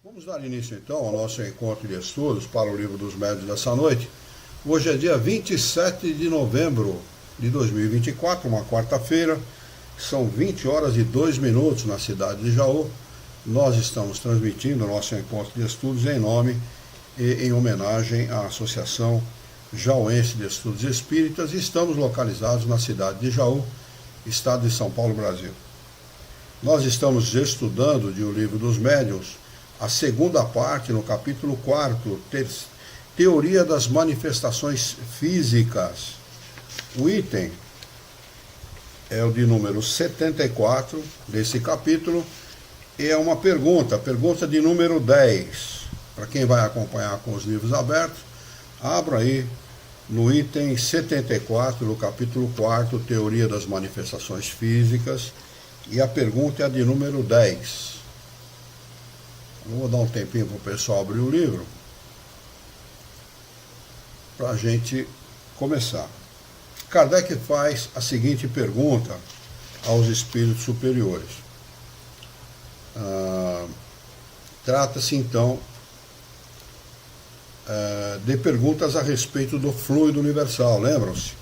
Vamos dar início então ao nosso encontro de estudos para o Livro dos Médiuns dessa noite. Hoje é dia 27 de novembro de 2024, uma quarta-feira. São 20 horas e 2 minutos na cidade de Jaú. Nós estamos transmitindo o nosso encontro de estudos em nome e em homenagem à Associação Jauense de Estudos Espíritas e estamos localizados na cidade de Jaú, estado de São Paulo, Brasil. Nós estamos estudando de O Livro dos Médiuns a segunda parte, no capítulo 4, Teoria das Manifestações Físicas. O item é o de número 74 desse capítulo e é uma pergunta de número 10. Para quem vai acompanhar com os livros abertos, abra aí no item 74 do capítulo 4, Teoria das Manifestações Físicas, e a pergunta é a de número 10. Vou dar um tempinho para o pessoal abrir o livro para a gente começar. Kardec faz a seguinte pergunta aos espíritos superiores. Trata-se então de perguntas a respeito do fluido universal, lembram-se?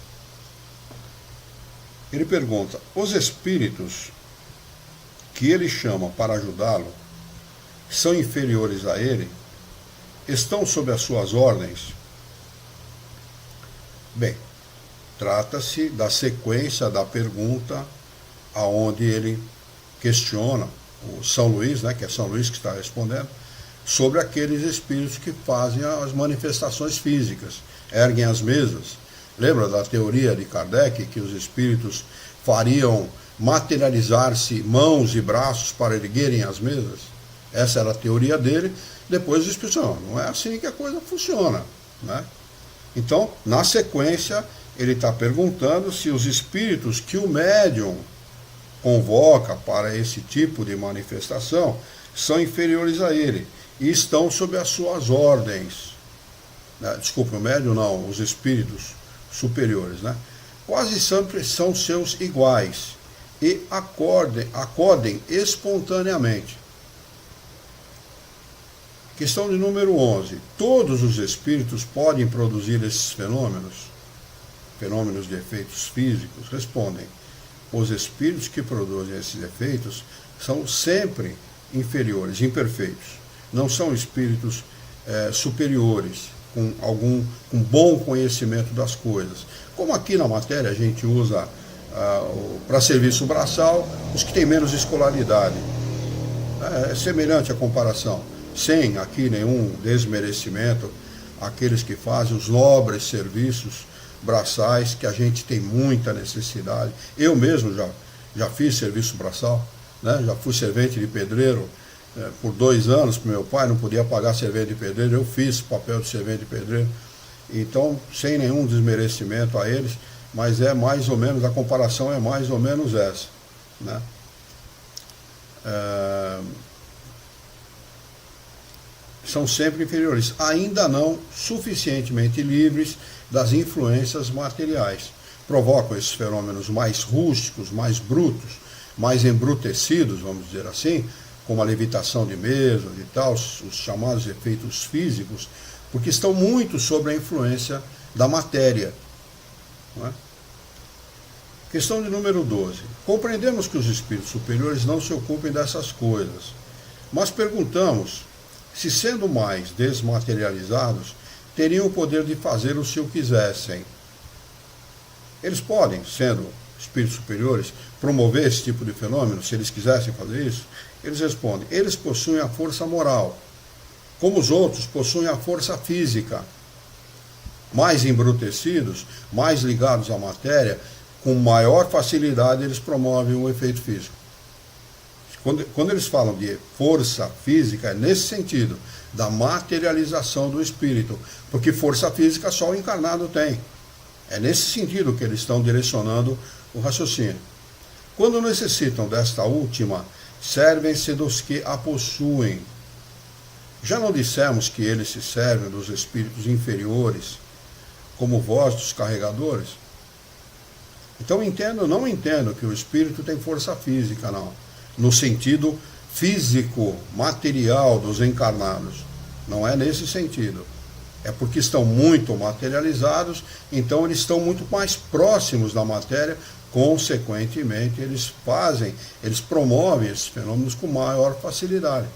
Ele pergunta: os espíritos que ele chama para ajudá-lo são inferiores a ele? Estão sob as suas ordens? Bem, trata-se da sequência da pergunta aonde ele questiona o São Luís, que é São Luís que está respondendo, sobre aqueles espíritos que fazem as manifestações físicas, erguem as mesas. Lembra da teoria de Kardec que os espíritos fariam materializar-se mãos e braços para erguerem as mesas? Essa era a teoria dele. Depois os espíritos não é assim que a coisa funciona, né? Então, na sequência, ele está perguntando se os espíritos que o médium convoca para esse tipo de manifestação são inferiores a ele e estão sob as suas ordens. Desculpa, o médium não, os espíritos superiores, quase sempre são seus iguais e acodem espontaneamente. Questão de número 11. Todos os espíritos podem produzir esses fenômenos de efeitos físicos? Respondem: os espíritos que produzem esses efeitos são sempre inferiores, imperfeitos. Não são espíritos superiores, com bom conhecimento das coisas. Como aqui na matéria a gente usa para serviço braçal os que têm menos escolaridade. É semelhante a comparação. Sem aqui nenhum desmerecimento àqueles que fazem os nobres serviços braçais, que a gente tem muita necessidade. Eu mesmo já fiz serviço braçal, já fui servente de pedreiro por 2 anos, porque meu pai não podia pagar servente de pedreiro, eu fiz papel de servente de pedreiro. Então, sem nenhum desmerecimento a eles, mas é mais ou menos, a comparação é mais ou menos essa, são sempre inferiores, ainda não suficientemente livres das influências materiais. Provocam esses fenômenos mais rústicos, mais brutos, mais embrutecidos, vamos dizer assim, como a levitação de mesas e tal, os chamados efeitos físicos, porque estão muito sob a influência da matéria. Questão de número 12. Compreendemos que os espíritos superiores não se ocupem dessas coisas, mas perguntamos se, sendo mais desmaterializados, teriam o poder de fazer o se o quisessem. Eles podem, sendo espíritos superiores, promover esse tipo de fenômeno, se eles quisessem fazer isso? Eles respondem: eles possuem a força moral, como os outros possuem a força física. Mais embrutecidos, mais ligados à matéria, com maior facilidade eles promovem o efeito físico. Quando eles falam de força física, é nesse sentido, da materialização do espírito, porque força física só o encarnado tem. É nesse sentido que eles estão direcionando o raciocínio. Quando necessitam desta última, servem-se dos que a possuem. Já não dissemos que eles se servem dos espíritos inferiores, como vós dos carregadores? Então não entendo que o espírito tem força física, não. No sentido físico, material dos encarnados. Não é nesse sentido. É porque estão muito materializados, então eles estão muito mais próximos da matéria, consequentemente eles promovem esses fenômenos com maior facilidade.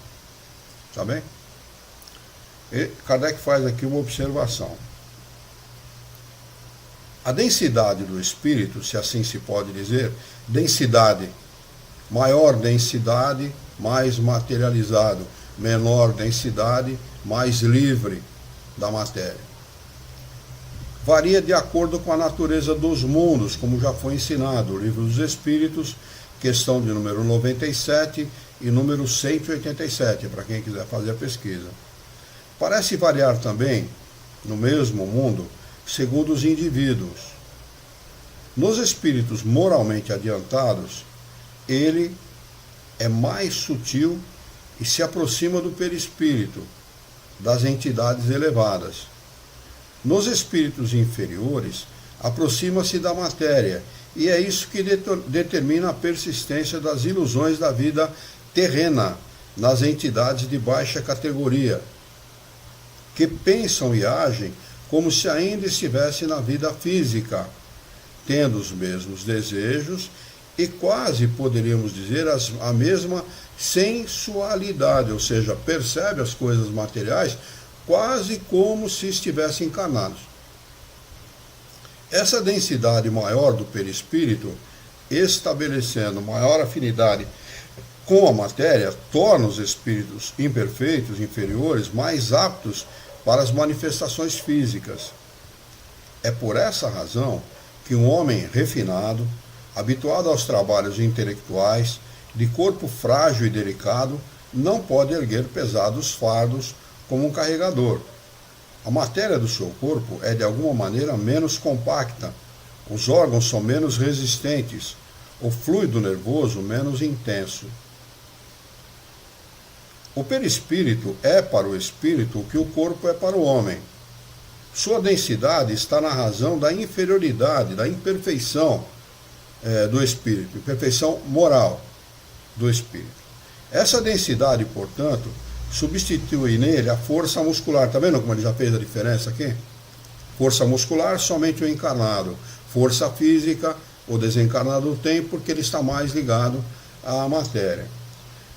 Tá bem? E Kardec faz aqui uma observação. A densidade do espírito, se assim se pode dizer, densidade, maior densidade, mais materializado, menor densidade, mais livre da matéria. Varia de acordo com a natureza dos mundos, como já foi ensinado, o Livro dos Espíritos, questão de número 97 e número 187, para quem quiser fazer a pesquisa. Parece variar também, no mesmo mundo, segundo os indivíduos. Nos espíritos moralmente adiantados, ele é mais sutil e se aproxima do perispírito, das entidades elevadas. Nos espíritos inferiores, aproxima-se da matéria, e é isso que determina a persistência das ilusões da vida terrena nas entidades de baixa categoria, que pensam e agem como se ainda estivessem na vida física, tendo os mesmos desejos e quase, poderíamos dizer, a mesma sensualidade, ou seja, percebe as coisas materiais quase como se estivessem encarnados. Essa densidade maior do perispírito, estabelecendo maior afinidade com a matéria, torna os espíritos imperfeitos, inferiores, mais aptos para as manifestações físicas. É por essa razão que um homem refinado, habituado aos trabalhos intelectuais, de corpo frágil e delicado, não pode erguer pesados fardos como um carregador. A matéria do seu corpo é de alguma maneira menos compacta, os órgãos são menos resistentes, o fluido nervoso menos intenso. O perispírito é para o espírito o que o corpo é para o homem. Sua densidade está na razão da inferioridade, da imperfeição do espírito, imperfeição moral do espírito. Essa densidade, portanto, substitui nele a força muscular. Está vendo como ele já fez a diferença aqui? Força muscular, somente o encarnado. Força física, o desencarnado tem, porque ele está mais ligado à matéria,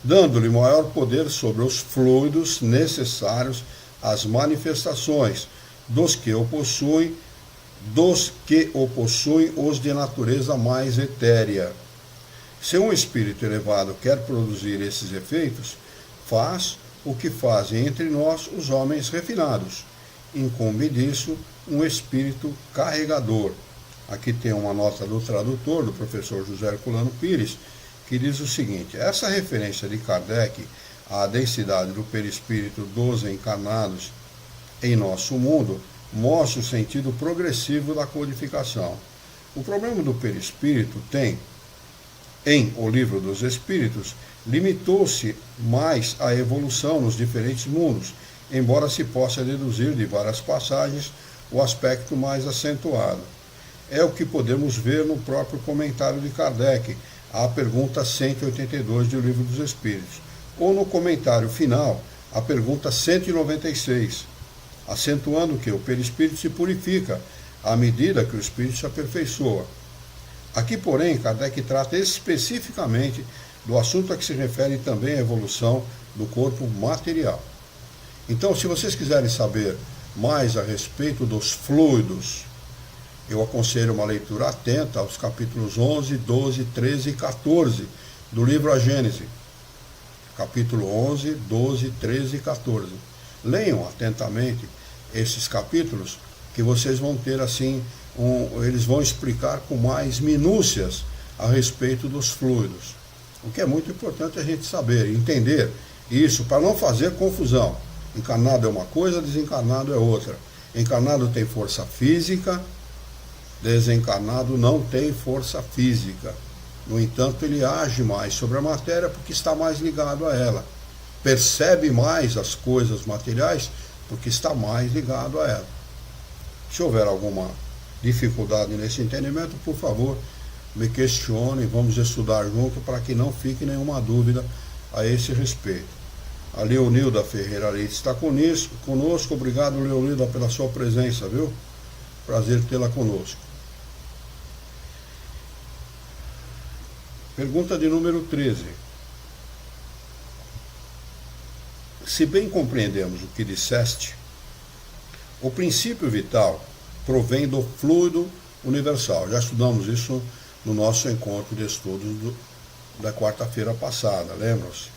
dando-lhe maior poder sobre os fluidos necessários às manifestações dos que o possuem os de natureza mais etérea. Se um espírito elevado quer produzir esses efeitos, faz o que fazem entre nós os homens refinados. Incumbe disso um espírito carregador. Aqui tem uma nota do tradutor, do professor José Herculano Pires, que diz o seguinte: essa referência de Kardec à densidade do perispírito dos encarnados em nosso mundo mostra o sentido progressivo da codificação. O problema do perispírito tem, em O Livro dos Espíritos, limitou-se mais à evolução nos diferentes mundos, embora se possa deduzir de várias passagens o aspecto mais acentuado. É o que podemos ver no próprio comentário de Kardec à pergunta 182 do Livro dos Espíritos, ou no comentário final, à pergunta 196, acentuando que o perispírito se purifica à medida que o espírito se aperfeiçoa. Aqui, porém, Kardec trata especificamente do assunto a que se refere também a evolução do corpo material. Então, se vocês quiserem saber mais a respeito dos fluidos, eu aconselho uma leitura atenta aos capítulos 11, 12, 13 e 14 do livro A Gênese. Capítulo 11, 12, 13 e 14. Leiam atentamente esses capítulos, que vocês vão ter assim, eles vão explicar com mais minúcias a respeito dos fluidos. O que é muito importante a gente saber, entender isso, para não fazer confusão. Encarnado é uma coisa, desencarnado é outra. Encarnado tem força física, desencarnado não tem força física. No entanto, ele age mais sobre a matéria porque está mais ligado a ela. Percebe mais as coisas materiais porque está mais ligado a ela. Se houver alguma dificuldade nesse entendimento, por favor, me questione, vamos estudar junto para que não fique nenhuma dúvida a esse respeito. A Leonilda Ferreira Leite está conosco. Obrigado, Leonilda, pela sua presença, viu? Prazer tê-la conosco. Pergunta de número 13. Se bem compreendemos o que disseste, o princípio vital provém do fluido universal. Já estudamos isso no nosso encontro de estudos da quarta-feira passada, lembram-se?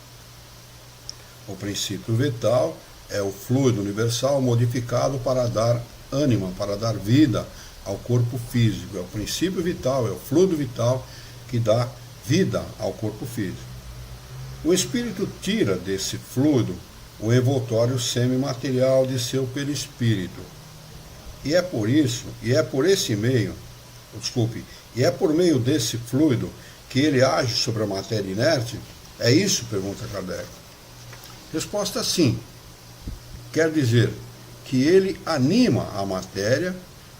O princípio vital é o fluido universal modificado para dar ânima, para dar vida ao corpo físico. É o princípio vital, é o fluido vital que dá vida ao corpo físico. O espírito tira desse fluido o envoltório semimaterial de seu perispírito. E é por meio desse fluido que ele age sobre a matéria inerte? É isso? Pergunta Kardec. Resposta sim. Quer dizer que ele anima a matéria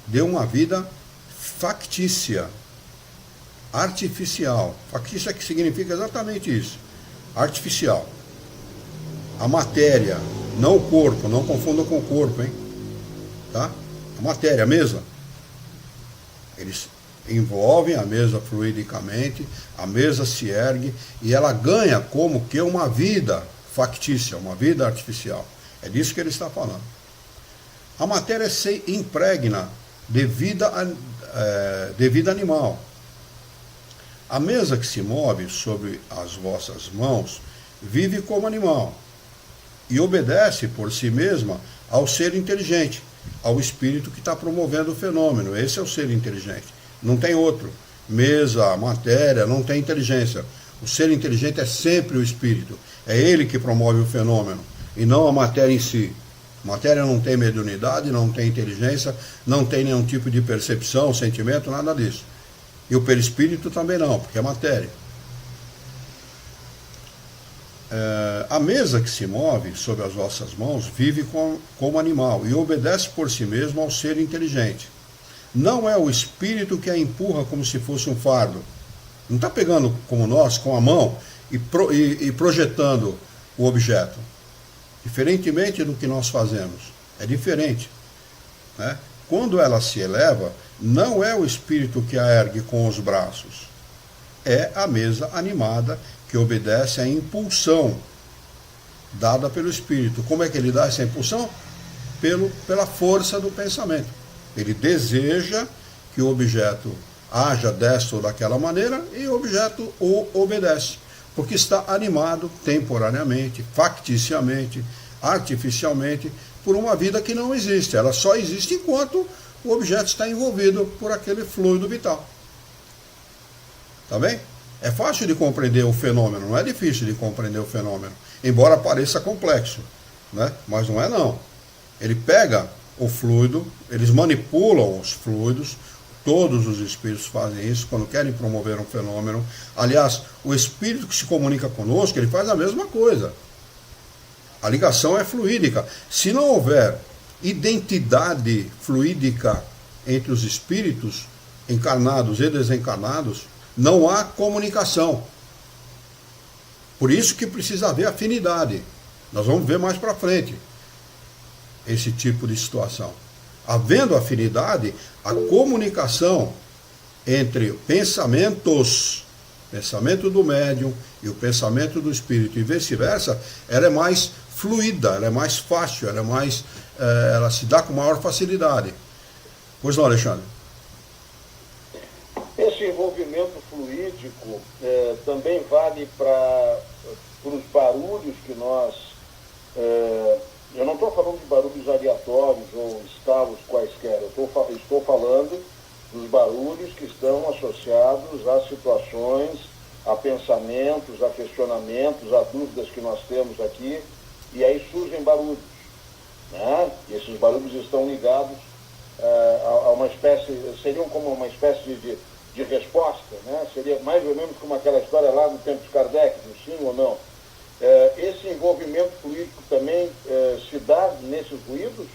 de uma vida factícia, artificial. Factícia que significa exatamente isso. Artificial. A matéria, não o corpo, não confunda com o corpo, hein? Tá? A matéria, a mesa. Eles envolvem a mesa fluidicamente, a mesa se ergue e ela ganha como que uma vida factícia, uma vida artificial. É disso que ele está falando. A matéria se impregna de vida animal. A mesa que se move sobre as vossas mãos vive como animal e obedece por si mesma ao ser inteligente, ao espírito que está promovendo o fenômeno. Esse é o ser inteligente. Não tem outro. Mesa, matéria, não tem inteligência. O ser inteligente é sempre o espírito. É ele que promove o fenômeno, e não a matéria em si. A matéria não tem mediunidade, não tem inteligência, não tem nenhum tipo de percepção, sentimento, nada disso. E o perispírito também não, porque é matéria. A mesa que se move sob as vossas mãos vive como animal e obedece por si mesmo ao ser inteligente. Não é o espírito que a empurra como se fosse um fardo. Não está pegando como nós, com a mão, e projetando o objeto. Diferentemente do que nós fazemos. É diferente. Né? Quando ela se eleva, não é o espírito que a ergue com os braços. É a mesa animada que obedece à impulsão dada pelo espírito. Como é que ele dá essa impulsão? Pela força do pensamento. Ele deseja que o objeto haja desta ou daquela maneira e o objeto o obedece, porque está animado temporariamente, facticiamente, artificialmente, por uma vida que não existe. Ela só existe enquanto o objeto está envolvido por aquele fluido vital. Tá bem? É fácil de compreender o fenômeno, não é difícil de compreender o fenômeno, embora pareça complexo, né? Mas não é não. Ele pega o fluido, eles manipulam os fluidos. Todos os espíritos fazem isso quando querem promover um fenômeno. Aliás, o espírito que se comunica conosco, ele faz a mesma coisa. A ligação é fluídica. Se não houver identidade fluídica entre os espíritos encarnados e desencarnados, não há comunicação. Por isso que precisa haver afinidade. Nós vamos ver mais para frente esse tipo de situação. Havendo afinidade, a comunicação entre pensamento do médium e o pensamento do espírito e vice-versa, ela é mais fluida, ela é mais fácil, ela se dá com maior facilidade. Pois não, Alexandre? Esse envolvimento fluídico também vale para os barulhos que nós... eu não estou falando de barulhos aleatórios ou estalos quaisquer, eu estou falando dos barulhos que estão associados a situações, a pensamentos, a questionamentos, a dúvidas que nós temos aqui, e aí surgem barulhos. Né? E esses barulhos estão ligados a uma espécie, seriam como uma espécie de resposta, né? Seria mais ou menos como aquela história lá no tempo de Kardec, do sim ou não. Esse envolvimento político também se dá nesses ruídos?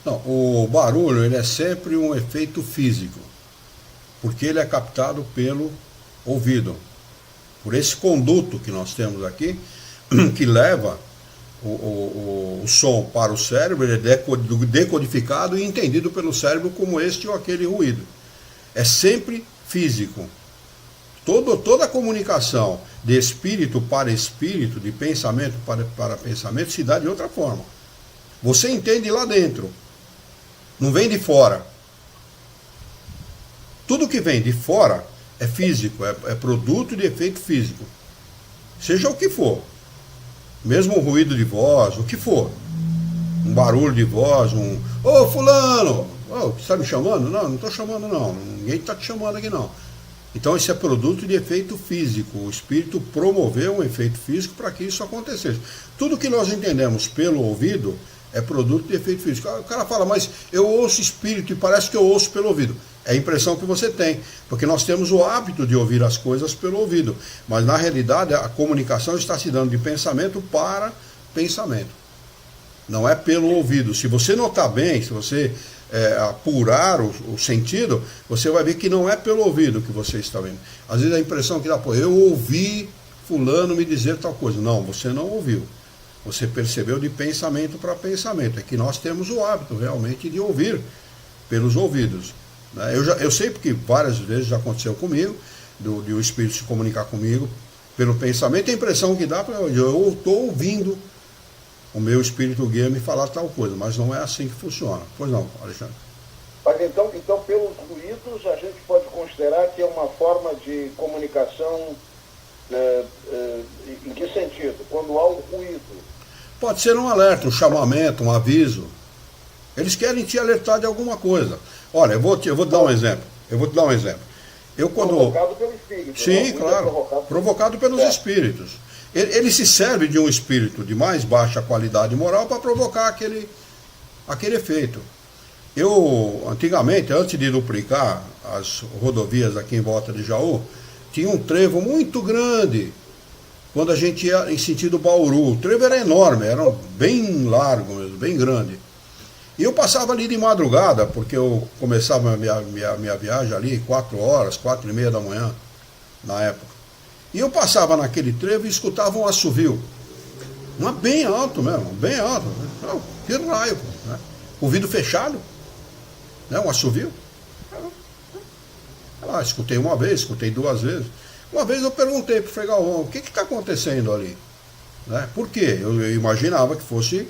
Não, o barulho ele é sempre um efeito físico, porque ele é captado pelo ouvido. Por esse conduto que nós temos aqui, que leva o som para o cérebro, ele é decodificado e entendido pelo cérebro como este ou aquele ruído. É sempre físico. Toda a comunicação de espírito para espírito, de pensamento para pensamento, se dá de outra forma. Você entende lá dentro, não vem de fora. Tudo que vem de fora é físico, é produto de efeito físico. Seja o que for. Mesmo um ruído de voz, o que for. Um barulho de voz, ô fulano, você está me chamando? Não, não estou chamando não, ninguém está te chamando aqui não. Então isso é produto de efeito físico. O espírito promoveu um efeito físico para que isso acontecesse. Tudo que nós entendemos pelo ouvido é produto de efeito físico. O cara fala, mas eu ouço espírito e parece que eu ouço pelo ouvido. É a impressão que você tem, porque nós temos o hábito de ouvir as coisas pelo ouvido, mas na realidade a comunicação está se dando de pensamento para pensamento, não é pelo ouvido. Se você notar bem, se você apurar o sentido, você vai ver que não é pelo ouvido que você está vendo. Às vezes a impressão que dá, pô, eu ouvi fulano me dizer tal coisa. Não, você não ouviu. Você percebeu de pensamento para pensamento. É que nós temos o hábito realmente de ouvir pelos ouvidos. Eu sei porque várias vezes já aconteceu comigo, de o espírito se comunicar comigo pelo pensamento, a impressão que dá, eu estou ouvindo o meu espírito guia me falar tal coisa, mas não é assim que funciona. Pois não, Alexandre? Mas então pelos ruídos, a gente pode considerar que é uma forma de comunicação, em que sentido? Quando há um ruído. Pode ser um alerta, um chamamento, um aviso. Eles querem te alertar de alguma coisa. Olha, eu vou te dar um exemplo. Provocado pelo espírito. Sim, claro. Provocado pelos espíritos. Ele se serve de um espírito de mais baixa qualidade moral para provocar aquele efeito. Eu, antigamente, antes de duplicar as rodovias aqui em volta de Jaú, tinha um trevo muito grande. Quando a gente ia em sentido Bauru, o trevo era enorme, era bem largo mesmo, bem grande. E eu passava ali de madrugada, porque eu começava a minha viagem ali 4 horas, 4h30 da manhã, na época. E eu passava naquele trevo e escutava um assovio. Mas bem alto mesmo, bem alto. Que raio, né? Ouvido fechado, né? Um assovio. Escutei uma vez, escutei 2 vezes. Uma vez eu perguntei para o Frei Galvão, o que está acontecendo ali? Né? Por quê? Eu imaginava que fosse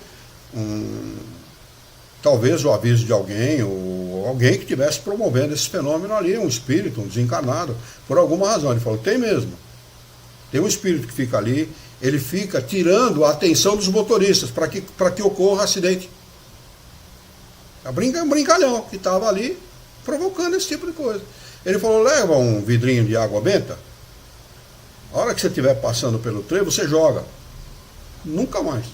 talvez o aviso de alguém, ou alguém que estivesse promovendo esse fenômeno ali, um espírito, um desencarnado, por alguma razão. Ele falou, tem mesmo. Tem um espírito que fica ali, ele fica tirando a atenção dos motoristas para que ocorra acidente. É um brincalhão que estava ali provocando esse tipo de coisa. Ele falou, leva um vidrinho de água benta, a hora que você estiver passando pelo trevo, você joga. Nunca mais.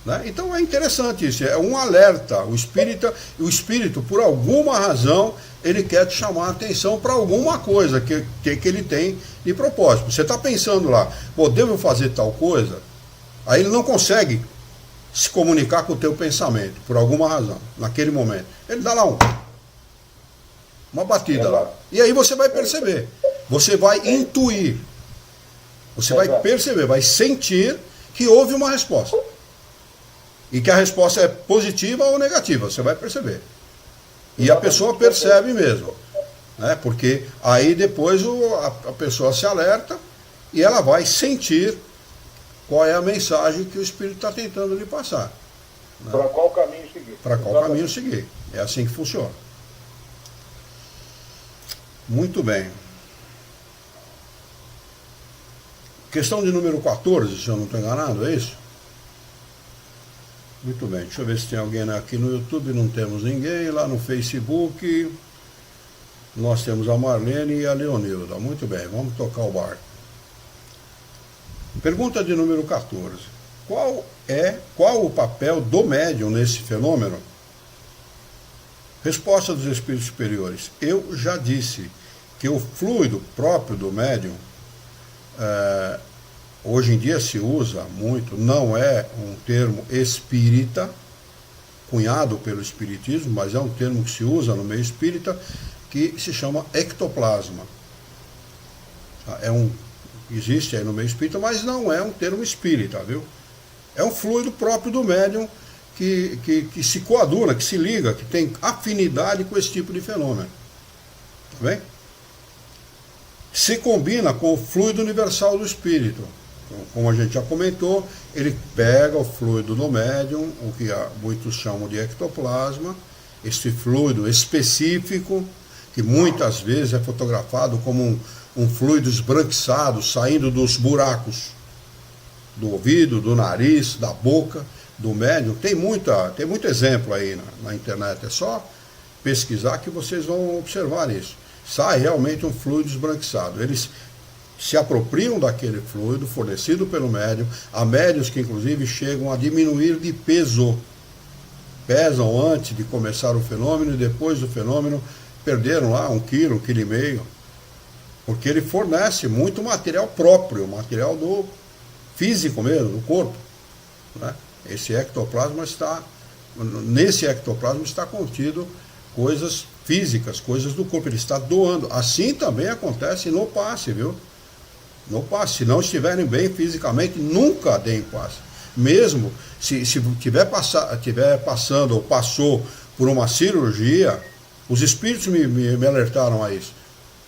Né? Então é interessante isso, é um alerta. O espírito, por alguma razão, ele quer te chamar a atenção para alguma coisa que ele tem de propósito. Você está pensando lá, pô, devo fazer tal coisa? Aí ele não consegue se comunicar com o teu pensamento, por alguma razão, naquele momento. Ele dá lá uma batida lá. E aí você vai perceber, você vai intuir, você vai perceber, vai sentir que houve uma resposta. E que a resposta é positiva ou negativa, você vai perceber. E a pessoa percebe mesmo. Né? Porque aí depois a pessoa se alerta e ela vai sentir qual é a mensagem que o Espírito está tentando lhe passar. Né? Para qual caminho seguir. Para qual caminho seguir. É assim que funciona. Muito bem. Questão de número 14, se eu não estou enganado, é isso? Muito bem, deixa eu ver se tem alguém aqui no YouTube, não temos ninguém. Lá no Facebook, nós temos a Marlene e a Leonilda. Muito bem, vamos tocar o barco. Pergunta de número 14. Qual o papel do médium nesse fenômeno? Resposta dos espíritos superiores. Eu já disse que o fluido próprio do médium, hoje em dia se usa muito, não é um termo espírita, cunhado pelo espiritismo, mas é um termo que se usa no meio espírita, que se chama ectoplasma. É um existe aí no meio espírita, mas não é um termo espírita, viu? É um fluido próprio do médium que se coaduna, que se liga, que tem afinidade com esse tipo de fenômeno. Tá bem? Se combina com o fluido universal do espírito. Então, como a gente já comentou, ele pega o fluido do médium, o que muitos chamam de ectoplasma, esse fluido específico, que muitas vezes é fotografado como um fluido esbranquiçado, saindo dos buracos do ouvido, do nariz, da boca, do médium. Tem muito exemplo aí na internet, é só pesquisar que vocês vão observar isso. Sai realmente um fluido esbranquiçado. Eles se apropriam daquele fluido fornecido pelo médium. Há médiuns que inclusive chegam a diminuir de peso. Pesam antes de começar o fenômeno e depois do fenômeno perderam lá 1 quilo, 1,5 kg. Porque ele fornece muito material próprio, material do físico mesmo, do corpo. Né? Nesse ectoplasma está contido coisas físicas, coisas do corpo, ele está doando. Assim também acontece no passe, viu? No passe, se não estiverem bem fisicamente, nunca deem passe. Mesmo se tiver passando ou passou por uma cirurgia, os espíritos me alertaram a isso,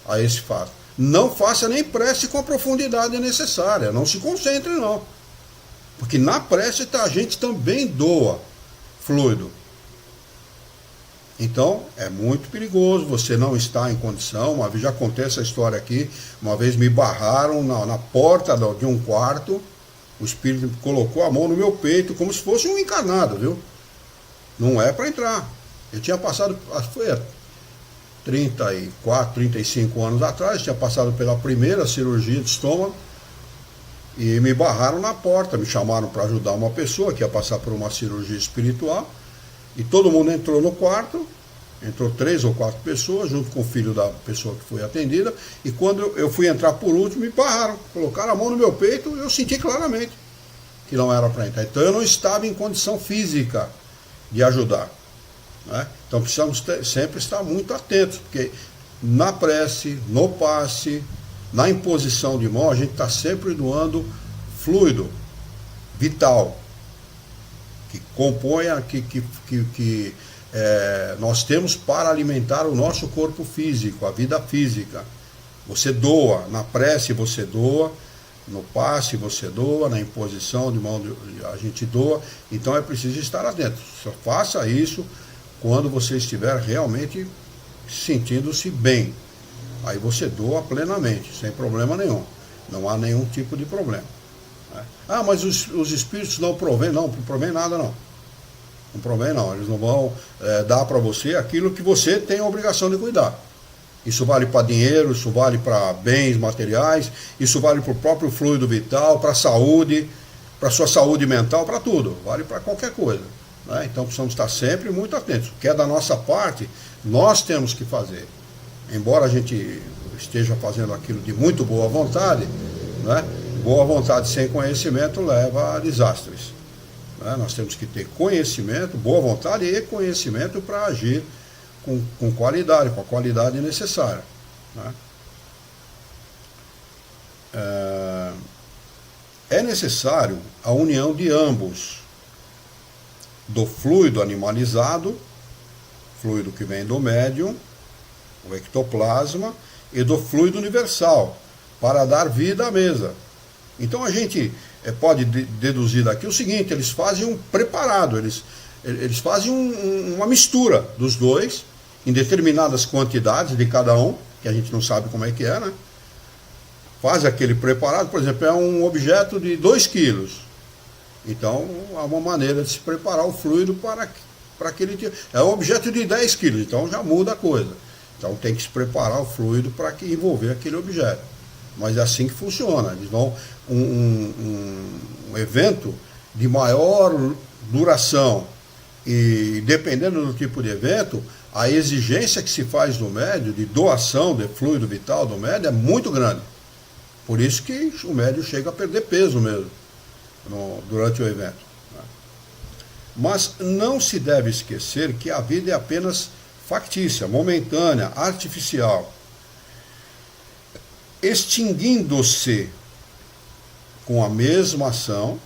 a esse fato. Não faça nem prece com a profundidade necessária, não se concentre não. Porque na prece a gente também doa fluido. Então, é muito perigoso, você não está em condição. Uma vez, já contei essa história aqui, uma vez me barraram na porta de um quarto, o espírito colocou a mão no meu peito, como se fosse um encarnado, viu? Não é para entrar. Eu tinha passado, foi há 34, 35 anos atrás, tinha passado pela primeira cirurgia de estômago, e me barraram na porta, me chamaram para ajudar uma pessoa que ia passar por uma cirurgia espiritual. E todo mundo entrou no quarto, entrou 3 ou 4 pessoas, junto com o filho da pessoa que foi atendida, e quando eu fui entrar por último, me barraram, colocaram a mão no meu peito, e eu senti claramente que não era para entrar. Então eu não estava em condição física de ajudar. Né? Então precisamos sempre estar muito atentos, porque na prece, no passe, na imposição de mão, a gente está sempre doando fluido vital, que compõe, nós temos para alimentar o nosso corpo físico, a vida física. Você doa, na prece você doa, no passe você doa, na imposição de mão a gente doa. Então é preciso estar atento. Só faça isso quando você estiver realmente sentindo-se bem. Aí você doa plenamente, sem problema nenhum. Não há nenhum tipo de problema. Ah, mas os espíritos não provêm. Não provém nada não. Não provém não. Eles não vão dar para você aquilo que você tem a obrigação de cuidar. Isso vale para dinheiro, isso vale para bens materiais, isso vale para o próprio fluido vital, para a saúde, para a sua saúde mental, para tudo. Vale para qualquer coisa. Né? Então precisamos estar sempre muito atentos. O que é da nossa parte, nós temos que fazer. Embora a gente esteja fazendo aquilo de muito boa vontade, né? Boa vontade sem conhecimento leva a desastres. Né? Nós temos que ter conhecimento, boa vontade e conhecimento para agir com qualidade, com a qualidade necessária. Né? É necessário a união de ambos, do fluido animalizado, fluido que vem do médium, o ectoplasma, e do fluido universal, para dar vida à mesa. Então a gente pode deduzir daqui o seguinte: eles fazem um preparado, eles fazem uma mistura dos dois, em determinadas quantidades de cada um, que a gente não sabe como é que é, né? Faz aquele preparado, por exemplo, é um objeto de 2 quilos. Então há uma maneira de se preparar o fluido para aquele tipo. É um objeto de 10 quilos, então já muda a coisa. Então tem que se preparar o fluido para envolver aquele objeto. Mas é assim que funciona. Eles vão um evento de maior duração, e dependendo do tipo de evento, a exigência que se faz do médium, de doação de fluido vital do médium, é muito grande. Por isso que o médium chega a perder peso mesmo durante o evento. Mas não se deve esquecer que a vida é apenas factícia, momentânea, artificial. Extinguindo-se com a mesma ação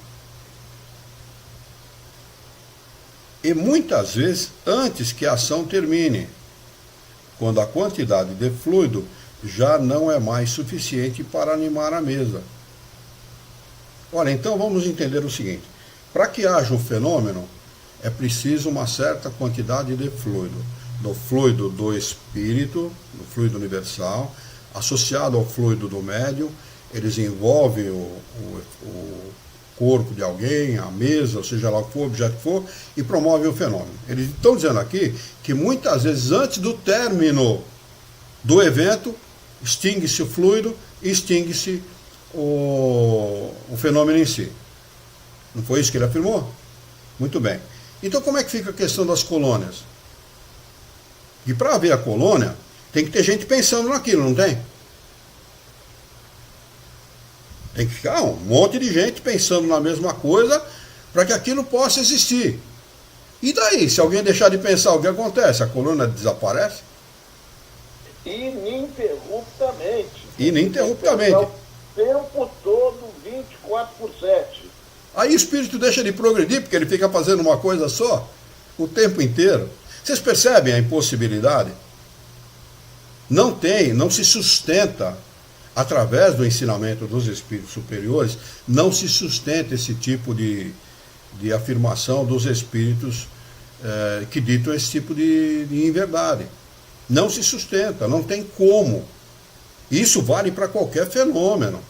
e muitas vezes antes que a ação termine, quando a quantidade de fluido já não é mais suficiente para animar a mesa. Ora, então vamos entender o seguinte: para que haja um fenômeno, é preciso uma certa quantidade de fluido, do fluido do espírito, do fluido universal, associado ao fluido do médium. Eles envolvem o corpo de alguém, a mesa, ou seja lá o que for, o objeto que for, e promovem o fenômeno. Eles estão dizendo aqui que muitas vezes antes do término do evento, extingue-se o fluido e extingue-se o fenômeno em si. Não foi isso que ele afirmou? Muito bem. Então como é que fica a questão das colônias? E para haver a colônia, tem que ter gente pensando naquilo, não tem? Tem que ficar um monte de gente pensando na mesma coisa para que aquilo possa existir. E daí, se alguém deixar de pensar, o que acontece? A colônia desaparece? Ininterruptamente. Ininterruptamente. O tempo todo, 24/7. Aí o espírito deixa de progredir, porque ele fica fazendo uma coisa só, o tempo inteiro. Vocês percebem a impossibilidade? Não se sustenta, através do ensinamento dos espíritos superiores, não se sustenta esse tipo de afirmação dos espíritos que ditam esse tipo de inverdade. Não se sustenta, não tem como. Isso vale para qualquer fenômeno.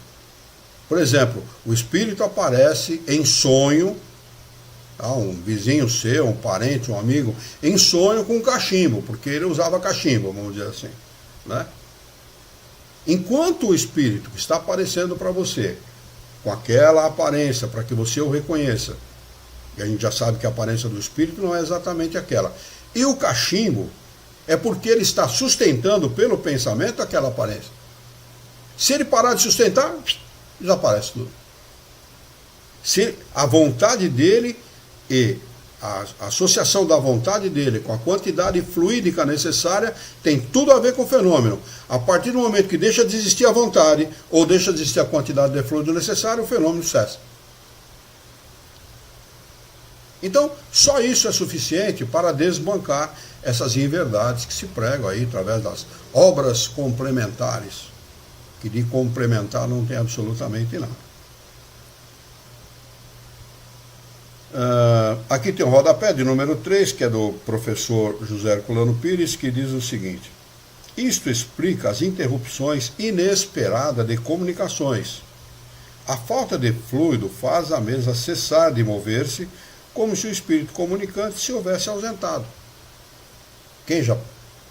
Por exemplo, o espírito aparece em sonho, um vizinho seu, um parente, um amigo, em sonho com um cachimbo, porque ele usava cachimbo, vamos dizer assim, né? Enquanto o espírito que está aparecendo para você, com aquela aparência, para que você o reconheça, e a gente já sabe que a aparência do espírito não é exatamente aquela, e o cachimbo é porque ele está sustentando pelo pensamento aquela aparência. Se ele parar de sustentar, desaparece tudo. Se a vontade dele e a associação da vontade dele com a quantidade fluídica necessária tem tudo a ver com o fenômeno. A partir do momento que deixa de existir a vontade ou deixa de existir a quantidade de fluido necessário, o fenômeno cessa. Então, só isso é suficiente para desbancar essas inverdades que se pregam aí através das obras complementares, que de complementar não tem absolutamente nada. Aqui tem um rodapé de número 3, que é do professor José Herculano Pires, que diz o seguinte: isto explica as interrupções inesperadas de comunicações. A falta de fluido faz a mesa cessar de mover-se, como se o espírito comunicante se houvesse ausentado. Quem já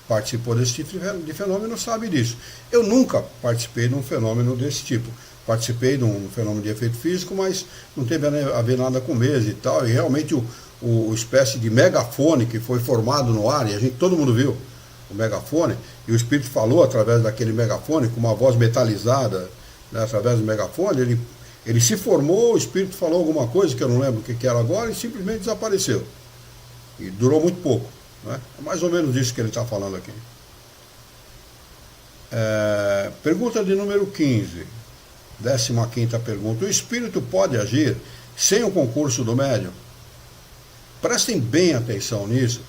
participou desse tipo de fenômeno sabe disso. Eu nunca participei de um fenômeno desse tipo. Participei de um fenômeno de efeito físico, mas não teve a ver nada com mesa e tal. E realmente o espécie de megafone que foi formado no ar, e todo mundo viu o megafone, e o espírito falou através daquele megafone, com uma voz metalizada, né, através do megafone, ele se formou, o espírito falou alguma coisa, que eu não lembro o que era agora, e simplesmente desapareceu. E durou muito pouco. Né? É mais ou menos isso que ele está falando aqui. Pergunta de número 15. 15ª pergunta: o espírito pode agir sem o concurso do médium? Prestem bem atenção nisso,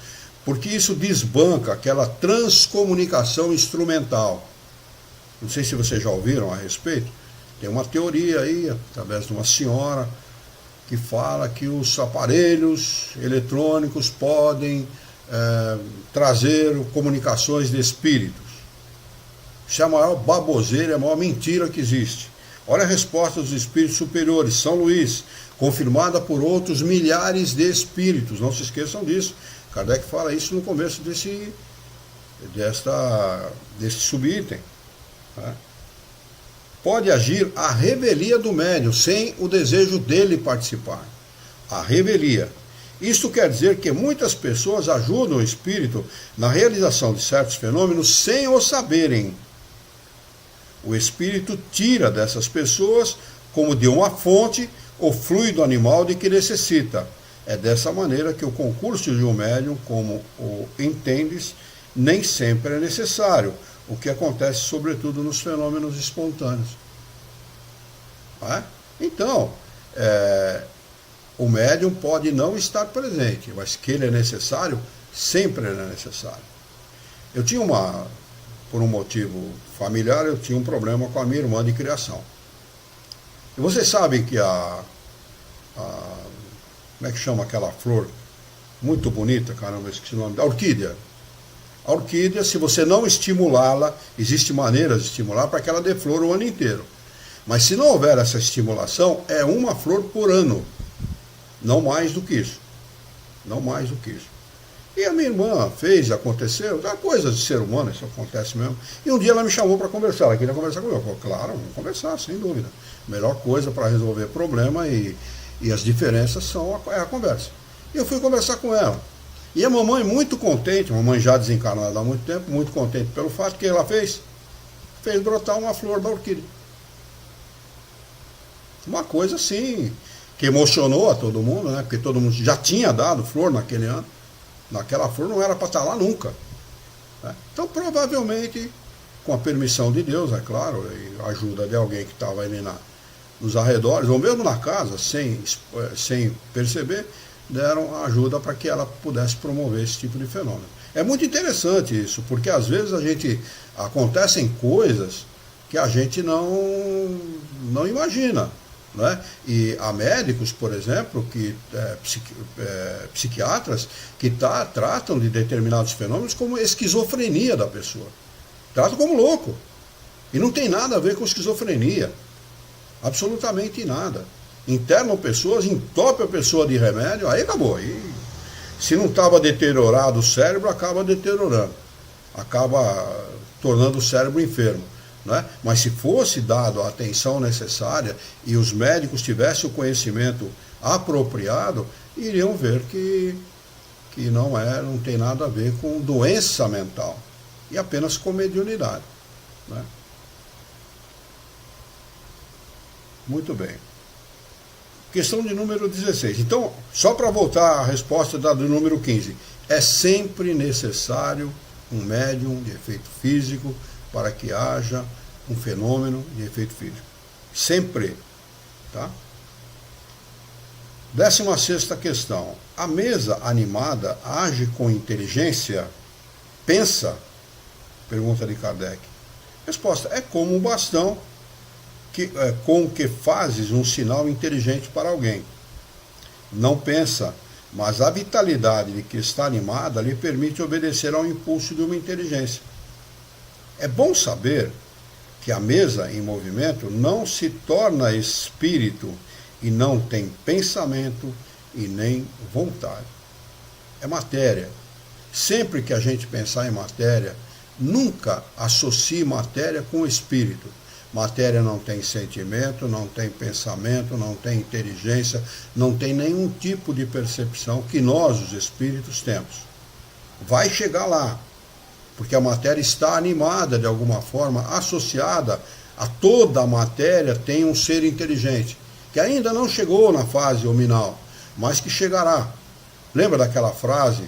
porque isso desbanca aquela transcomunicação instrumental. Não sei se vocês já ouviram a respeito. Tem uma teoria aí, através de uma senhora, que fala que os aparelhos eletrônicos podem trazer comunicações de espíritos. Isso é a maior baboseira, é a maior mentira que existe. Olha a resposta dos espíritos superiores, São Luís, confirmada por outros milhares de espíritos. Não se esqueçam disso. Kardec fala isso no começo desse subitem. Né? Pode agir a revelia do médium, sem o desejo dele participar. A revelia. Isto quer dizer que muitas pessoas ajudam o espírito na realização de certos fenômenos sem o saberem. O espírito tira dessas pessoas, como de uma fonte, o fluido animal de que necessita. É dessa maneira que o concurso de um médium, como o entendes, nem sempre é necessário, o que acontece sobretudo nos fenômenos espontâneos. Não é? Então, o médium pode não estar presente, mas que ele é necessário, sempre ele é necessário. Eu tinha por um motivo familiar, eu tinha um problema com a minha irmã de criação. E vocês sabem que como é que chama aquela flor muito bonita, caramba, eu esqueci o nome, a orquídea. A orquídea, se você não estimulá-la, existem maneiras de estimular para que ela dê flor o ano inteiro. Mas se não houver essa estimulação, é uma flor por ano. Não mais do que isso. Não mais do que isso. E a minha irmã fez, aconteceu, é coisa de ser humano, isso acontece mesmo. E um dia ela me chamou para conversar, ela queria conversar comigo. Eu falei, claro, vamos conversar, sem dúvida. Melhor coisa para resolver problema e as diferenças são a conversa. E eu fui conversar com ela. E a mamãe muito contente, mamãe já desencarnada há muito tempo, muito contente pelo fato que ela fez brotar uma flor da orquídea. Uma coisa assim, que emocionou a todo mundo, né? Porque todo mundo já tinha dado flor naquele ano. Naquela flor não era para estar lá nunca. Né? Então, provavelmente, com a permissão de Deus, é claro, e a ajuda de alguém que estava ali nos arredores, ou mesmo na casa, sem perceber, deram ajuda para que ela pudesse promover esse tipo de fenômeno. É muito interessante isso, porque às vezes acontecem coisas que a gente não imagina. Né? E há médicos, por exemplo, psiquiatras, que tratam de determinados fenômenos como esquizofrenia da pessoa. Tratam como louco. E não tem nada a ver com esquizofrenia. Absolutamente nada. Internam pessoas, entopem a pessoa de remédio, aí acabou. Aí, se não estava deteriorado o cérebro, acaba deteriorando. Acaba tornando o cérebro enfermo. Né? Mas se fosse dado a atenção necessária e os médicos tivessem o conhecimento apropriado, iriam ver que não tem nada a ver com doença mental, e apenas com mediunidade. Né? Muito bem. Questão de número 16. Então, só para voltar à resposta do número 15, é sempre necessário um médium de efeito físico para que haja um fenômeno de efeito físico. Sempre. Tá? 16ª questão. A mesa animada age com inteligência? Pensa? Pergunta de Kardec. Resposta. É como um bastão com que fazes um sinal inteligente para alguém. Não pensa, mas a vitalidade de que está animada lhe permite obedecer ao impulso de uma inteligência. É bom saber que a mesa em movimento não se torna espírito e não tem pensamento e nem vontade. É matéria. Sempre que a gente pensar em matéria, nunca associe matéria com espírito. Matéria não tem sentimento, não tem pensamento, não tem inteligência, não tem nenhum tipo de percepção que nós, os espíritos, temos. Vai chegar lá, porque a matéria está animada de alguma forma, associada a toda a matéria tem um ser inteligente, que ainda não chegou na fase hominal, mas que chegará. Lembra daquela frase,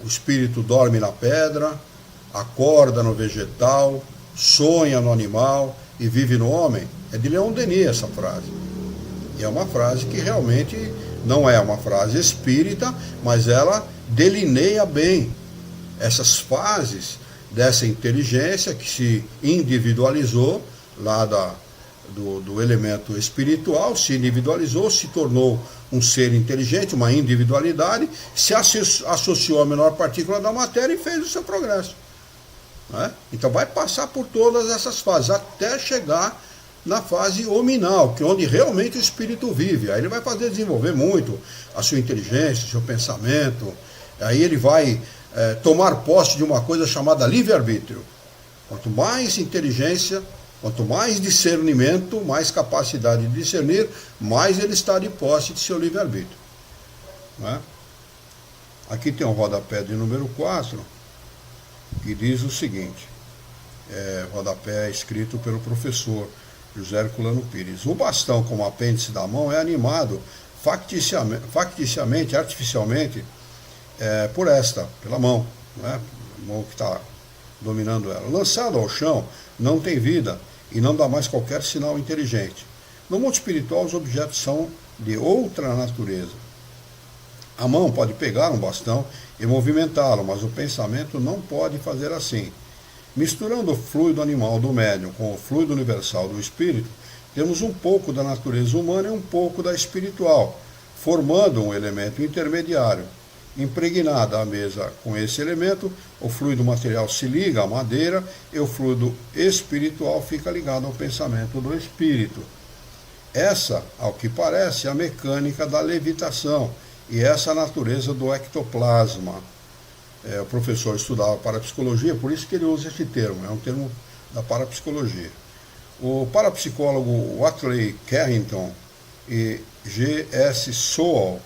o espírito dorme na pedra, acorda no vegetal, sonha no animal e vive no homem? É de Leon Denis essa frase. E é uma frase que realmente não é uma frase espírita, mas ela delineia bem essas fases dessa inteligência que se individualizou lá do elemento espiritual, se individualizou, se tornou um ser inteligente, uma individualidade, se associou à menor partícula da matéria e fez o seu progresso. Né? Então vai passar por todas essas fases, até chegar na fase hominal, que é onde realmente o espírito vive. Aí ele vai fazer desenvolver muito a sua inteligência, o seu pensamento, aí ele vai tomar posse de uma coisa chamada livre-arbítrio. Quanto mais inteligência, quanto mais discernimento, mais capacidade de discernir, mais ele está de posse de seu livre-arbítrio. Né? Aqui tem um rodapé de número 4, que diz o seguinte, rodapé escrito pelo professor José Herculano Pires. O bastão como apêndice da mão é animado facticiamente, artificialmente, pela mão, né? A mão que está dominando ela. Lançado ao chão, não tem vida e não dá mais qualquer sinal inteligente. No mundo espiritual, os objetos são de outra natureza. A mão pode pegar um bastão e movimentá-lo, mas o pensamento não pode fazer assim. Misturando o fluido animal do médium com o fluido universal do espírito, temos um pouco da natureza humana e um pouco da espiritual, formando um elemento intermediário. Impregnada a mesa com esse elemento, o fluido material se liga à madeira e o fluido espiritual fica ligado ao pensamento do espírito. Essa, ao que parece, é a mecânica da levitação e essa a natureza do ectoplasma. O professor estudava parapsicologia, por isso que ele usa esse termo, é um termo da parapsicologia. O parapsicólogo Watley Carrington e G.S. Sowell,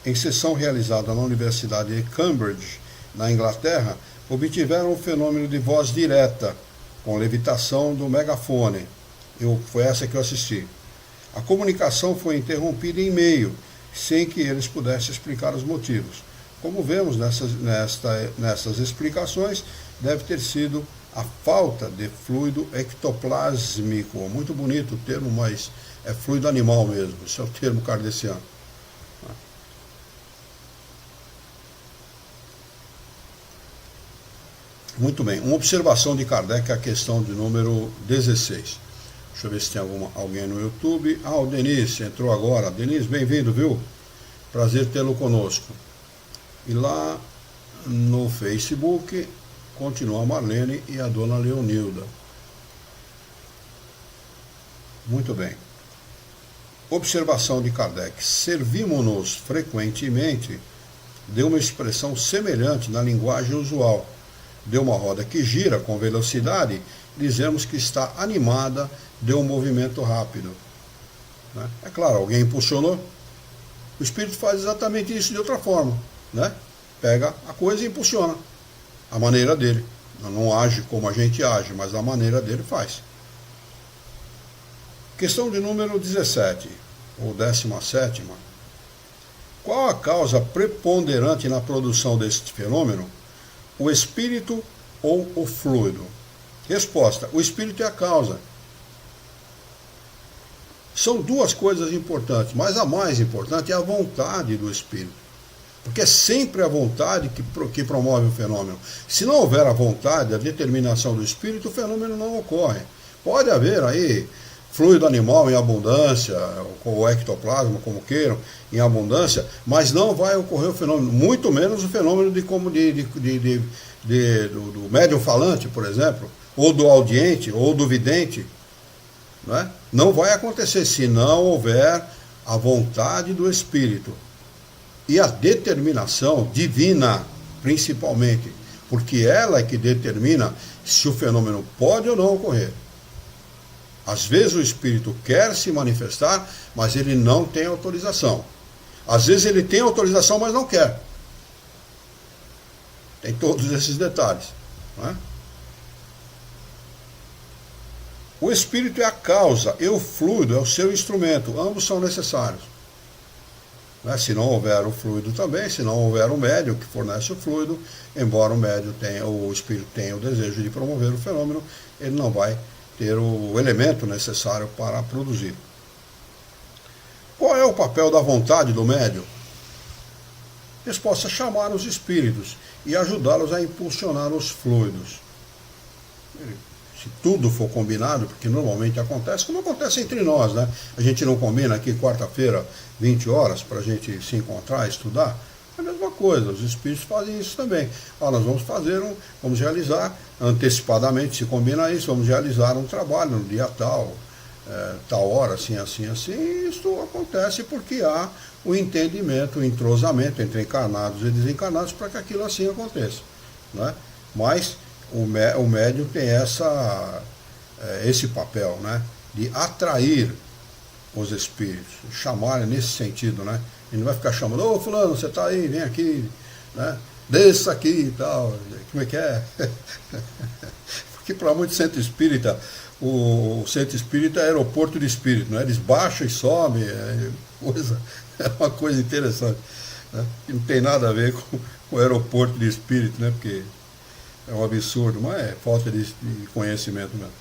em sessão realizada na Universidade de Cambridge, na Inglaterra, obtiveram o fenômeno de voz direta, com levitação do megafone. Foi essa que eu assisti. A comunicação foi interrompida em meio, sem que eles pudessem explicar os motivos. Como vemos nessas explicações, deve ter sido a falta de fluido ectoplásmico. Muito bonito o termo, mas é fluido animal mesmo, esse é o termo kardeciano. Muito bem, uma observação de Kardec, a questão de número 16. Deixa eu ver se tem alguém no YouTube. O Denis entrou agora. Denis, bem-vindo, viu? Prazer tê-lo conosco. E lá no Facebook, continua a Marlene e a dona Leonilda. Muito bem. Observação de Kardec. Servimos-nos frequentemente de uma expressão semelhante na linguagem usual. De uma roda que gira com velocidade, dizemos que está animada de um movimento rápido. É claro, alguém impulsionou. O espírito faz exatamente isso de outra forma. Pega a coisa e impulsiona. A maneira dele. Não age como a gente age, mas a maneira dele faz. Questão de número 17, ou 17ª. Qual a causa preponderante na produção deste fenômeno? O espírito ou o fluido? Resposta: o espírito é a causa. São duas coisas importantes, mas a mais importante é a vontade do espírito. Porque é sempre a vontade que promove o fenômeno. Se não houver a vontade, a determinação do espírito, o fenômeno não ocorre. Pode haver aí fluido animal em abundância, ou ectoplasma, como queiram, em abundância, mas não vai ocorrer o fenômeno, muito menos o fenômeno do médium falante, por exemplo, ou do audiente, ou do vidente. Não vai acontecer se não houver a vontade do espírito. E a determinação divina, principalmente, porque ela é que determina se o fenômeno pode ou não ocorrer. Às vezes o espírito quer se manifestar, mas ele não tem autorização. Às vezes ele tem autorização, mas não quer. Tem todos esses detalhes. O espírito é a causa e o fluido é o seu instrumento. Ambos são necessários. Se não houver o fluido também, se não houver o médium que fornece o fluido, embora o espírito tenha o desejo de promover o fenômeno, ele não vai ter o elemento necessário para produzir. Qual é o papel da vontade do médium? Resposta: chamar os espíritos e ajudá-los a impulsionar os fluidos. Se tudo for combinado, porque normalmente acontece, como acontece entre nós, A gente não combina aqui quarta-feira, 20 horas, para a gente se encontrar, estudar. É a mesma coisa, os espíritos fazem isso também. Nós vamos realizar antecipadamente, se combina isso, vamos realizar um trabalho no dia tal, tal hora, assim, e isso acontece porque há o entendimento, o entrosamento entre encarnados e desencarnados para que aquilo assim aconteça. Mas o médium tem esse papel, de atrair os espíritos, chamar nesse sentido, Ele não vai ficar chamando: ô fulano, você está aí, vem aqui, desça aqui e tal. Como é que é? Porque para muito centro espírita, o centro espírita é aeroporto de espírito, Eles baixam e sobem, é uma coisa interessante, que não tem nada a ver com o aeroporto de espírito, Porque é um absurdo, mas é falta de conhecimento mesmo.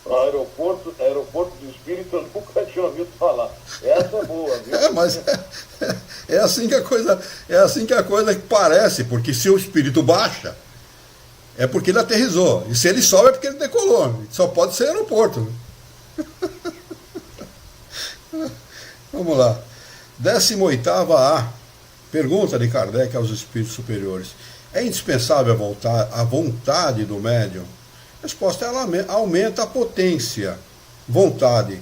Aeroporto de espírito eu nunca tinha ouvido falar. Essa é boa, viu? Mas é assim que a coisa, que parece, porque se o espírito baixa, é porque ele aterrissou. E se ele sobe é porque ele decolou. Só pode ser aeroporto. Vamos lá. 18ª A. Pergunta de Kardec aos espíritos superiores. É indispensável a vontade do médium? Resposta, ela aumenta a potência. Vontade.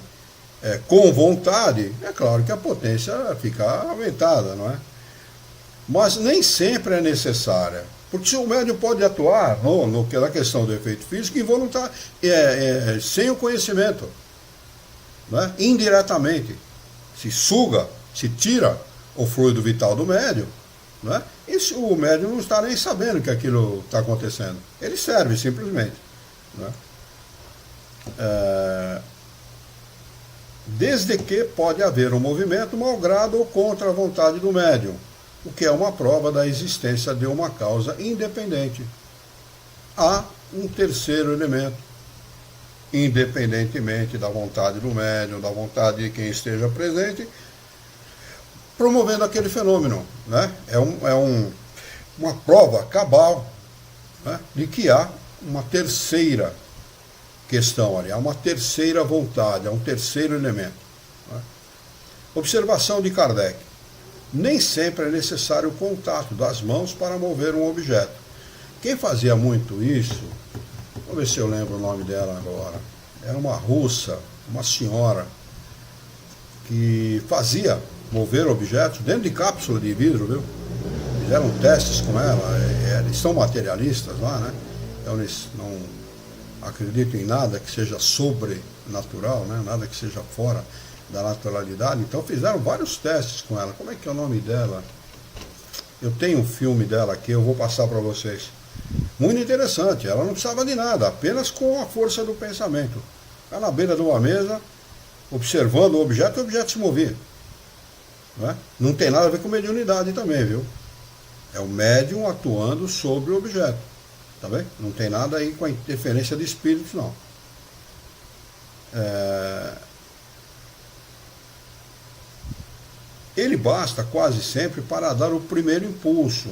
Com vontade, é claro que a potência fica aumentada, não é? Mas nem sempre é necessária. Porque se o médium pode atuar na questão do efeito físico involuntário, sem o conhecimento, não é? Indiretamente. Se suga, se tira o fluido vital do médium, não é? E o médium não está nem sabendo que aquilo está acontecendo. Ele serve simplesmente. Não é? Desde que pode haver um movimento malgrado ou contra a vontade do médium, o que é uma prova da existência de uma causa independente. Há um terceiro elemento, independentemente da vontade do médium, da vontade de quem esteja presente, promovendo aquele fenômeno. Né? Uma prova cabal, né, de que há uma terceira questão ali, há uma terceira vontade, há um terceiro elemento. Né? Observação de Kardec. Nem sempre é necessário o contato das mãos para mover um objeto. Quem fazia muito isso, vou ver se eu lembro o nome dela agora, era uma russa, uma senhora, que fazia mover objetos dentro de cápsula de vidro, viu? Fizeram testes com ela, eles são materialistas lá, né? Então eles não acreditam em nada que seja sobrenatural, né? Nada que seja fora da naturalidade. Então fizeram vários testes com ela. Como é que é o nome dela? Eu tenho um filme dela aqui, eu vou passar para vocês. Muito interessante, ela não precisava de nada, apenas com a força do pensamento. Ela na beira de uma mesa, observando o objeto se movia. Não é? Não tem nada a ver com mediunidade também, viu? É o médium atuando sobre o objeto. Tá bem? Não tem nada aí com a interferência de espíritos, não. Ele basta quase sempre para dar o primeiro impulso.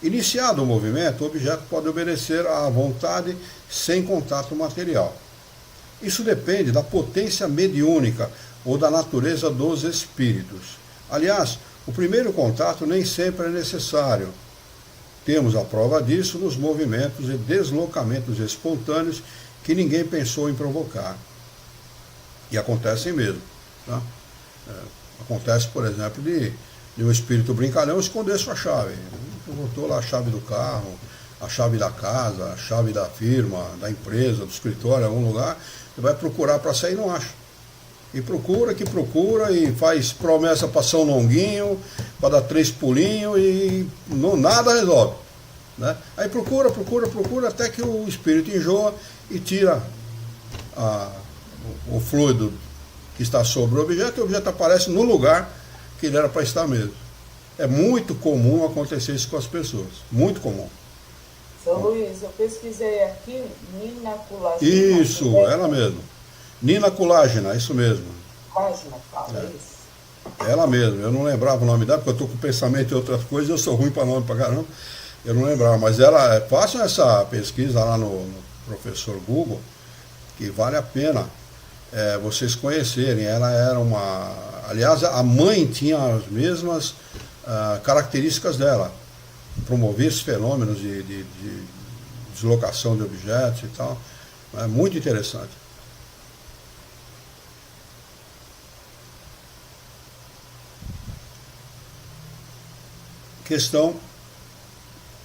Iniciado o movimento, o objeto pode obedecer à vontade sem contato material. Isso depende da potência mediúnica ou da natureza dos espíritos. Aliás, o primeiro contato nem sempre é necessário. Temos a prova disso nos movimentos e deslocamentos espontâneos que ninguém pensou em provocar. E acontecem mesmo. Tá? Acontece, por exemplo, de um espírito brincalhão esconder sua chave. Botou lá a chave do carro, a chave da casa, a chave da firma, da empresa, do escritório, em algum lugar, e vai procurar para sair e não acha. E procura e faz promessa para São Longuinho, para dar 3 pulinhos e nada resolve. Né? Aí procura, até que o espírito enjoa e tira o fluido que está sobre o objeto, e o objeto aparece no lugar que ele era para estar mesmo. É muito comum acontecer isso com as pessoas. Muito comum. São Luís, eu pesquisei aqui, Nina Kulagina. Isso, ela mesmo. Nina Kulagina, isso mesmo. Kulagina, fala isso. Ela mesmo, eu não lembrava o nome dela, porque eu estou com pensamento em outras coisas, eu sou ruim para nome para caramba. Eu não lembrava, mas ela, façam essa pesquisa lá no professor Google, que vale a pena vocês conhecerem. Ela era uma... Aliás, a mãe tinha as mesmas características dela. Promovia esses fenômenos de deslocação de objetos e tal. É muito interessante. Questão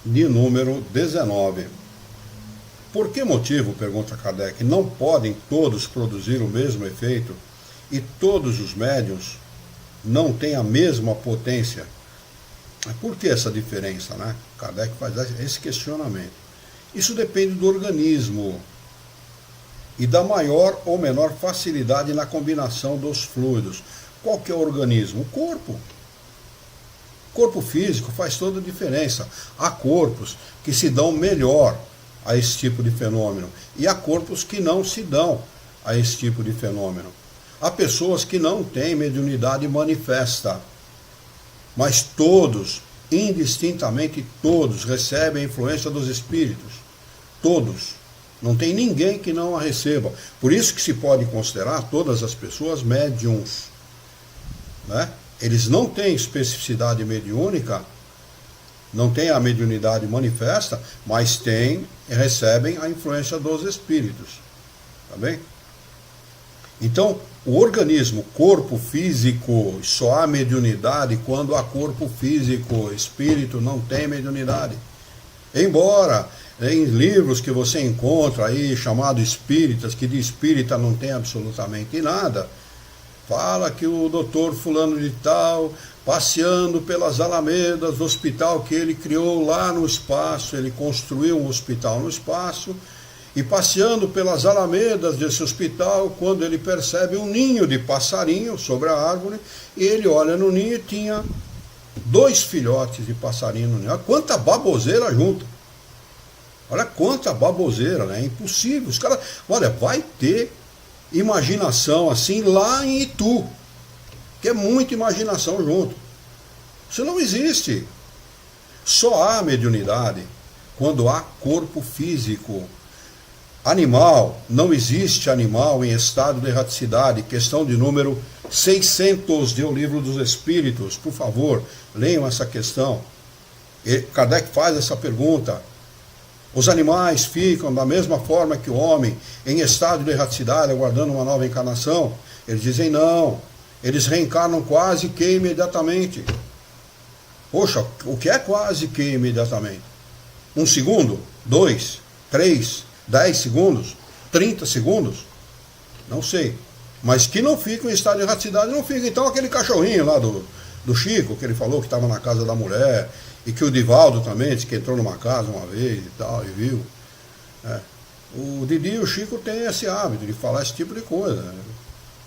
de número 19. Por que motivo, pergunta Kardec, não podem todos produzir o mesmo efeito e todos os médiuns não têm a mesma potência? Por que essa diferença, né? Kardec faz esse questionamento. Isso depende do organismo e da maior ou menor facilidade na combinação dos fluidos. Qual que é o organismo? O corpo. O corpo físico faz toda a diferença. Há corpos que se dão melhor a esse tipo de fenômeno e há corpos que não se dão a esse tipo de fenômeno. Há pessoas que não têm mediunidade manifesta, mas todos, indistintamente todos, recebem a influência dos espíritos. Todos. Não tem ninguém que não a receba. Por isso que se pode considerar todas as pessoas médiums, né? Eles não têm especificidade mediúnica, não têm a mediunidade manifesta, mas recebem a influência dos espíritos. Tá bem? Então, o organismo, corpo físico, só há mediunidade quando há corpo físico. Espírito não tem mediunidade. Embora em livros que você encontra aí, chamado espíritas, que de espírita não tem absolutamente nada, fala que o doutor fulano de tal, passeando pelas alamedas do hospital que ele criou lá no espaço, ele construiu um hospital no espaço, e passeando pelas alamedas desse hospital, quando ele percebe um ninho de passarinho sobre a árvore, e ele olha no ninho e tinha 2 filhotes de passarinho no ninho. Olha quanta baboseira junto. Olha quanta baboseira, né? É impossível. Os caras, olha, vai ter imaginação assim lá em Itu, que é muita imaginação junto. Isso não existe. Só há mediunidade quando há corpo físico. Animal, não existe animal em estado de erraticidade. Questão de número 600 do Livro dos Espíritos. Por favor, leiam essa questão. Kardec faz essa pergunta. Os animais ficam da mesma forma que o homem, em estado de erraticidade, aguardando uma nova encarnação? Eles dizem não. Eles reencarnam quase que imediatamente. Poxa, o que é quase que imediatamente? 1 segundo? 2? 3? 10 segundos? 30 segundos? Não sei. Mas que não ficam em estado de erraticidade, não fica. Então aquele cachorrinho lá do Chico, que ele falou que estava na casa da mulher, e que o Divaldo também disse que entrou numa casa uma vez e tal, e viu. O Didi e o Chico têm esse hábito de falar esse tipo de coisa.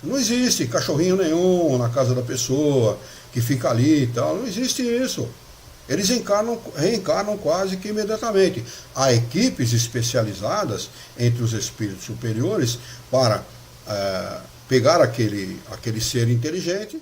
Não existe cachorrinho nenhum na casa da pessoa, que fica ali e tal, não existe isso. Eles reencarnam quase que imediatamente. Há equipes especializadas entre os espíritos superiores para pegar aquele ser inteligente